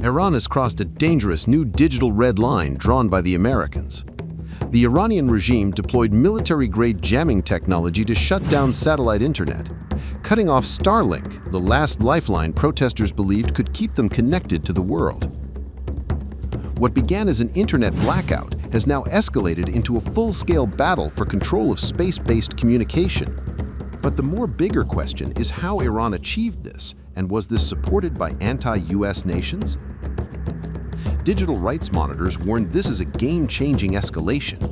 Iran has crossed a dangerous new digital red line drawn by the Americans. The Iranian regime deployed military-grade jamming technology to shut down satellite internet, cutting off Starlink, the last lifeline protesters believed could keep them connected to the world. What began as an internet blackout has now escalated into a full-scale battle for control of space-based communication. But the more bigger question is how Iran achieved this, and was this supported by anti-US nations? Digital rights monitors warned this is a game-changing escalation.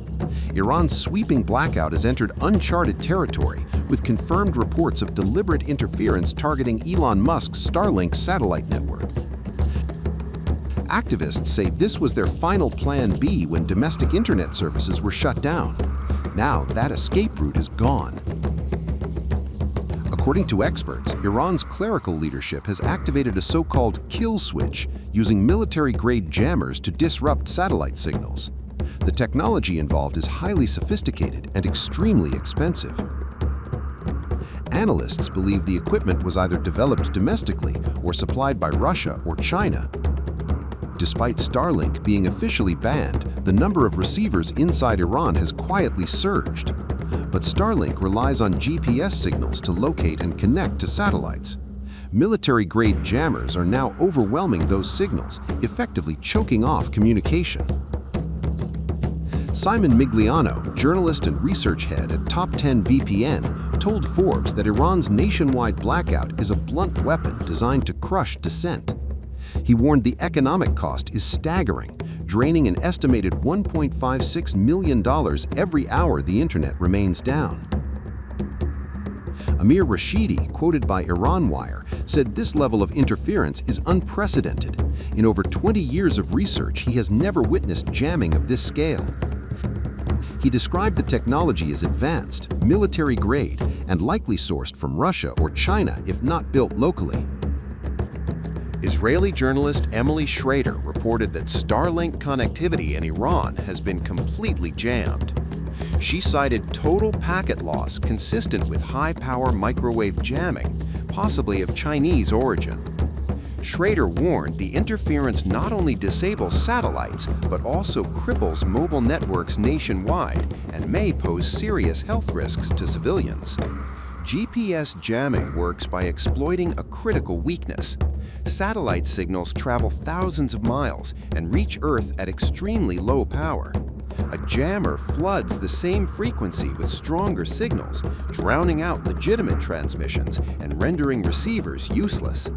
Iran's sweeping blackout has entered uncharted territory, with confirmed reports of deliberate interference targeting Elon Musk's Starlink satellite network. Activists say this was their final plan B when domestic internet services were shut down. Now that escape route is gone. According to experts, Iran's clerical leadership has activated a so-called kill switch using military-grade jammers to disrupt satellite signals. The technology involved is highly sophisticated and extremely expensive. Analysts believe the equipment was either developed domestically or supplied by Russia or China. Despite Starlink being officially banned, the number of receivers inside Iran has quietly surged. But Starlink relies on GPS signals to locate and connect to satellites. Military-grade jammers are now overwhelming those signals, effectively choking off communication. Simon Migliano, journalist and research head at Top 10 VPN, told Forbes that Iran's nationwide blackout is a blunt weapon designed to crush dissent. He warned the economic cost is staggering, draining an estimated $1.56 million every hour the internet remains down. Amir Rashidi, quoted by Iran Wire, said this level of interference is unprecedented. In over 20 years of research, he has never witnessed jamming of this scale. He described the technology as advanced, military-grade, and likely sourced from Russia or China if not built locally. Israeli journalist Emily Schrader reported that Starlink connectivity in Iran has been completely jammed. She cited total packet loss consistent with high-power microwave jamming, possibly of Chinese origin. Schrader warned the interference not only disables satellites, but also cripples mobile networks nationwide and may pose serious health risks to civilians. GPS jamming works by exploiting a critical weakness. Satellite signals travel thousands of miles and reach Earth at extremely low power. A jammer floods the same frequency with stronger signals, drowning out legitimate transmissions and rendering receivers useless.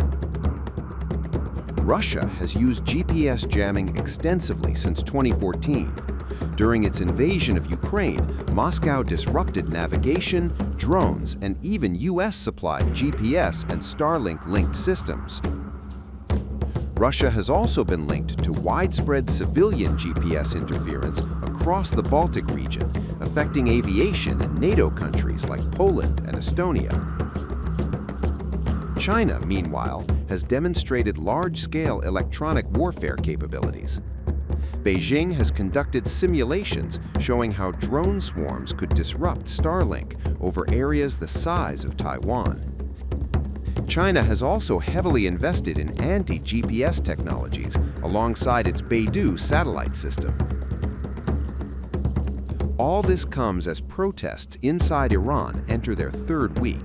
Russia has used GPS jamming extensively since 2014. During its invasion of Ukraine, Moscow disrupted navigation, drones, and even US-supplied GPS and Starlink-linked systems. Russia has also been linked to widespread civilian GPS interference across the Baltic region, affecting aviation in NATO countries like Poland and Estonia. China, meanwhile, has demonstrated large-scale electronic warfare capabilities. Beijing has conducted simulations showing how drone swarms could disrupt Starlink over areas the size of Taiwan. China has also heavily invested in anti-GPS technologies alongside its Beidou satellite system. All this comes as protests inside Iran enter their third week.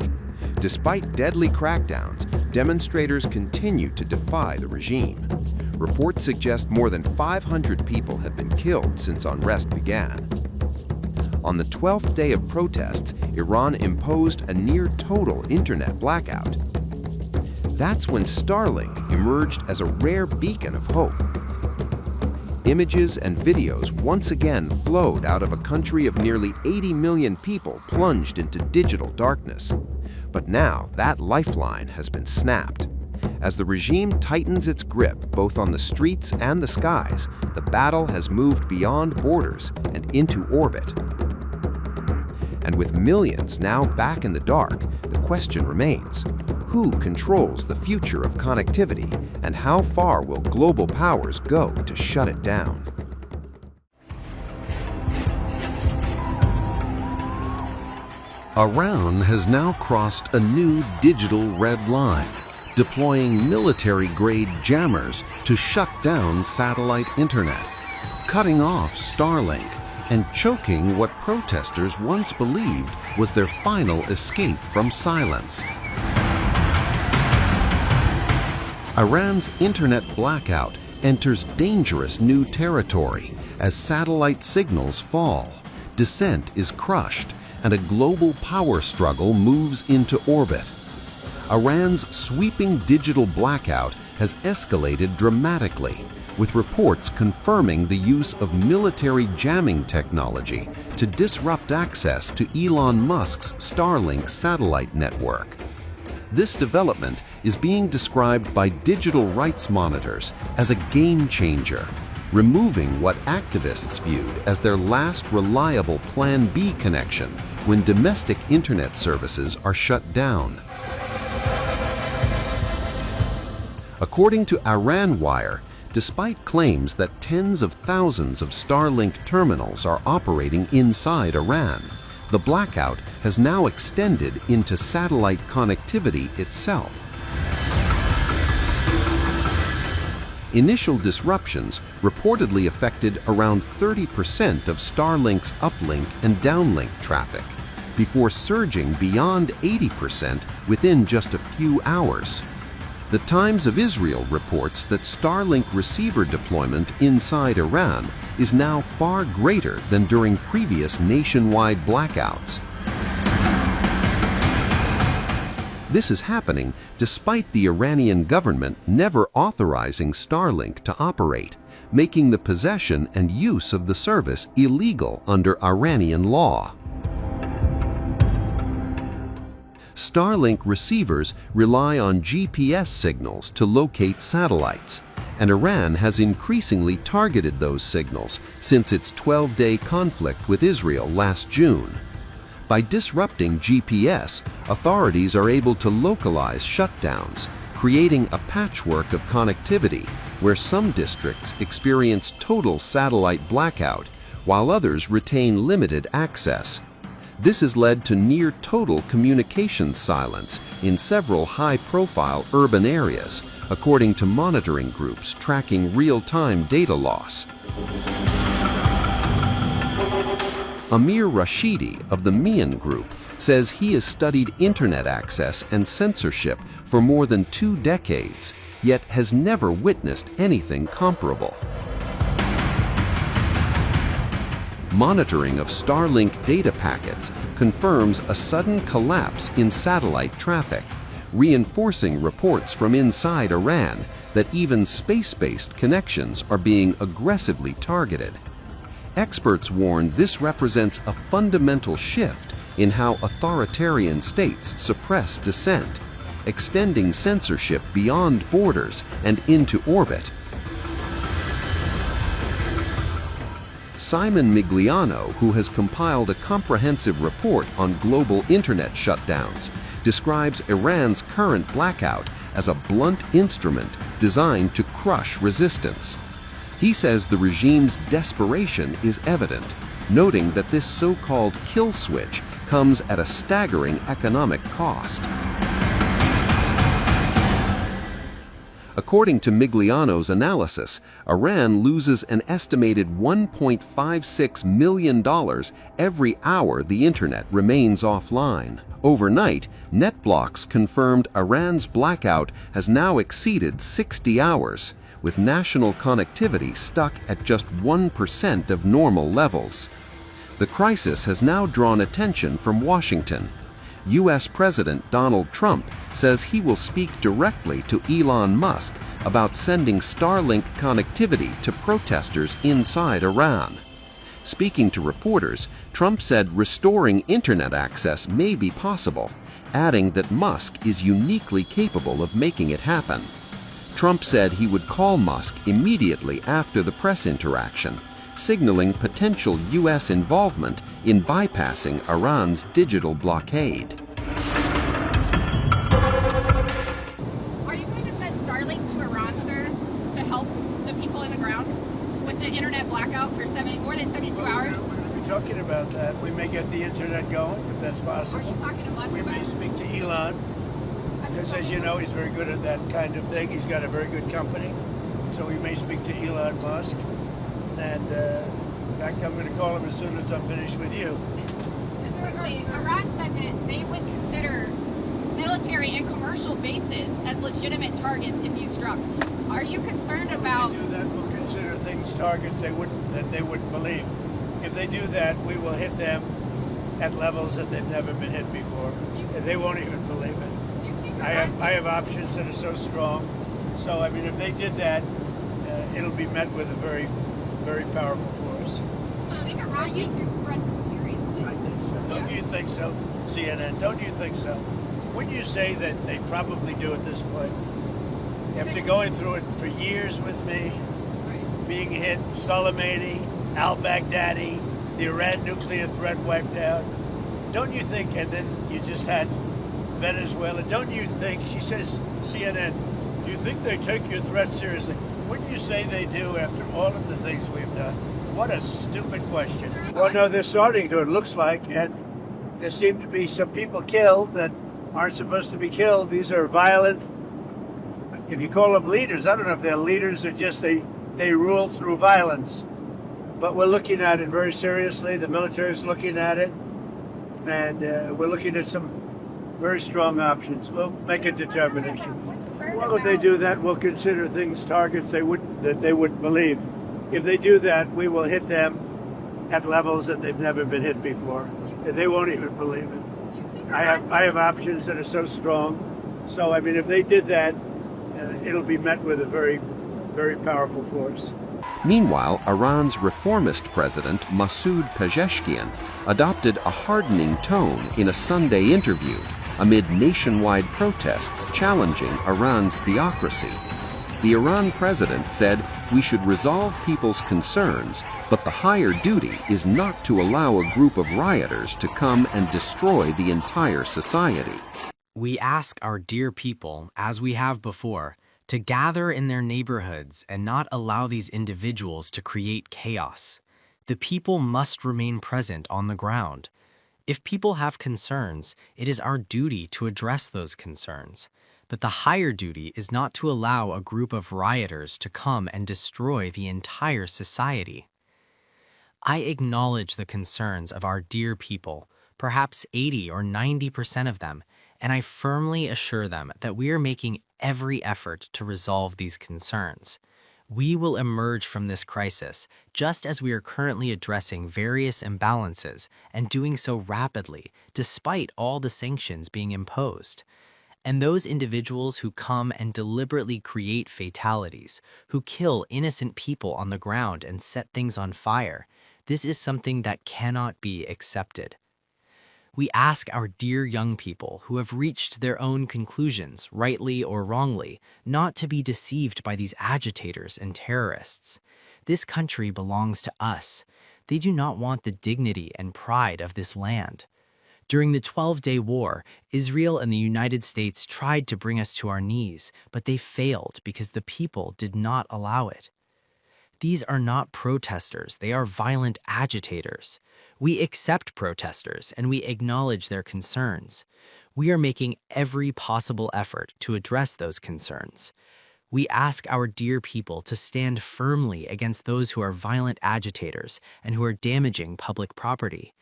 Despite deadly crackdowns, demonstrators continue to defy the regime. Reports suggest more than 500 people have been killed since unrest began. On the 12th day of protests, Iran imposed a near-total internet blackout. That's when Starlink emerged as a rare beacon of hope. Images and videos once again flowed out of a country of nearly 80 million people plunged into digital darkness. But now that lifeline has been snapped. As the regime tightens its grip both on the streets and the skies, the battle has moved beyond borders and into orbit. And with millions now back in the dark, the question remains, who controls the future of connectivity, and how far will global powers go to shut it down? Iran has now crossed a new digital red line. deploying military-grade jammers to shut down satellite internet, cutting off Starlink, and choking what protesters once believed was their final escape from silence. Iran's internet blackout enters dangerous new territory as satellite signals fall, dissent is crushed, and a global power struggle moves into orbit. Iran's sweeping digital blackout has escalated dramatically, with reports confirming the use of military jamming technology to disrupt access to Elon Musk's Starlink satellite network. This development is being described by digital rights monitors as a game changer, removing what activists viewed as their last reliable Plan B connection when domestic internet services are shut down. According to Iran Wire, despite claims that tens of thousands of Starlink terminals are operating inside Iran, the blackout has now extended into satellite connectivity itself. Initial disruptions reportedly affected around 30% of Starlink's uplink and downlink traffic, before surging beyond 80% within just a few hours. The Times of Israel reports that Starlink receiver deployment inside Iran is now far greater than during previous nationwide blackouts. This is happening despite the Iranian government never authorizing Starlink to operate, making the possession and use of the service illegal under Iranian law. Starlink receivers rely on GPS signals to locate satellites, and Iran has increasingly targeted those signals since its 12-day conflict with Israel last June. By disrupting GPS, authorities are able to localize shutdowns, creating a patchwork of connectivity where some districts experience total satellite blackout, while others retain limited access. This has led to near-total communications silence in several high-profile urban areas, according to monitoring groups tracking real-time data loss. Amir Rashidi of the Mian Group says he has studied internet access and censorship for more than 2 decades, yet has never witnessed anything comparable. Monitoring of Starlink data packets confirms a sudden collapse in satellite traffic, reinforcing reports from inside Iran that even space-based connections are being aggressively targeted. Experts warn this represents a fundamental shift in how authoritarian states suppress dissent, extending censorship beyond borders and into orbit. Simon Migliano, who has compiled a comprehensive report on global internet shutdowns, describes Iran's current blackout as a blunt instrument designed to crush resistance. He says the regime's desperation is evident, noting that this so-called kill switch comes at a staggering economic cost. According to Migliano's analysis, Iran loses an estimated $1.56 million every hour the internet remains offline. Overnight, NetBlocks confirmed Iran's blackout has now exceeded 60 hours, with national connectivity stuck at just 1% of normal levels. The crisis has now drawn attention from Washington. U.S. President Donald Trump says he will speak directly to Elon Musk about sending Starlink connectivity to protesters inside Iran. Speaking to reporters, Trump said restoring internet access may be possible, adding that Musk is uniquely capable of making it happen. Trump said he would call Musk immediately after the press interaction, signaling potential U.S. involvement in bypassing Iran's digital blockade. Are you going to send Starlink to Iran, sir, to help the people on the ground with the internet blackout for more than 72 hours? We're going to be talking about that. We may get the internet going, if that's possible. Are you talking to Musk We about may it? speak to Elon. Have Because as you know, he's very good at that kind of thing. He's got a very good company. So we may speak to Elon Musk. And in fact, I'm going to call him as soon as I'm finished with you. Just quickly, Iran said that they would consider military and commercial bases as legitimate targets if you struck. Are you concerned about... If they do that, we'll consider things targets that they wouldn't believe. If they do that, we will hit them at levels that they've never been hit before. They won't even believe it. Do you think I have options that are so strong. So, I mean, if they did that, it'll be met with a very, very powerful force. Do you think Iran takes your threats seriously? I think so. Don't you think so, CNN? Don't you think so? Wouldn't you say that they probably do at this point? After going through it for years with me, being hit, Soleimani, al-Baghdadi, the Iran nuclear threat wiped out, don't you think, and then you just had Venezuela, don't you think, she says, CNN, do you think they take your threat seriously? Wouldn't you say they do after all of the things we've done? What a stupid question. Well, no, they're starting to, it looks like, and there seem to be some people killed that aren't supposed to be killed. These are violent, if you call them leaders, I don't know if they're leaders or just they rule through violence. But we're looking at it very seriously. The military is looking at it, and we're looking at some very strong options. We'll make a determination. Well, if they do that, we'll consider things targets that they wouldn't believe. If they do that, we will hit them at levels that they've never been hit before. They won't even believe it. I have options that are so strong. So, I mean, if they did that, it'll be met with a very, very powerful force. Meanwhile, Iran's reformist president, Masoud Pezeshkian, adopted a hardening tone in a Sunday interview amid nationwide protests challenging Iran's theocracy. The Iran president said, "We should resolve people's concerns, but the higher duty is not to allow a group of rioters to come and destroy the entire society." We ask our dear people, as we have before, to gather in their neighborhoods and not allow these individuals to create chaos. The people must remain present on the ground. If people have concerns, it is our duty to address those concerns. But the higher duty is not to allow a group of rioters to come and destroy the entire society. I acknowledge the concerns of our dear people, perhaps 80 or 90% of them, and I firmly assure them that we are making every effort to resolve these concerns. We will emerge from this crisis just as we are currently addressing various imbalances and doing so rapidly, despite all the sanctions being imposed. And those individuals who come and deliberately create fatalities, who kill innocent people on the ground and set things on fire, this is something that cannot be accepted. We ask our dear young people who have reached their own conclusions, rightly or wrongly, not to be deceived by these agitators and terrorists. This country belongs to us. They do not want the dignity and pride of this land. During the 12-day war, Israel and the United States tried to bring us to our knees, but they failed because the people did not allow it. These are not protesters, they are violent agitators. We accept protesters and we acknowledge their concerns. We are making every possible effort to address those concerns. We ask our dear people to stand firmly against those who are violent agitators and who are damaging public property.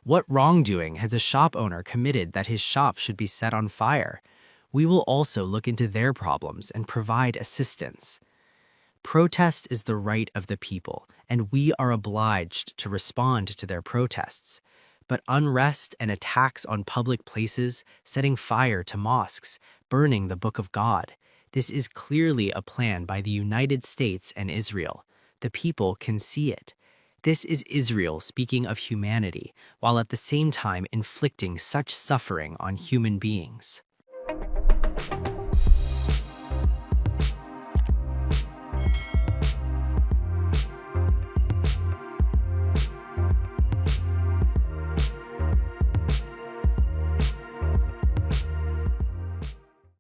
What wrongdoing has a shop owner committed that his shop should be set on fire? We will also look into their problems and provide assistance. Protest is the right of the people, and we are obliged to respond to their protests. But unrest and attacks on public places, setting fire to mosques, burning the Book of God, this is clearly a plan by the United States and Israel. The people can see it. This is Israel speaking of humanity, while at the same time inflicting such suffering on human beings.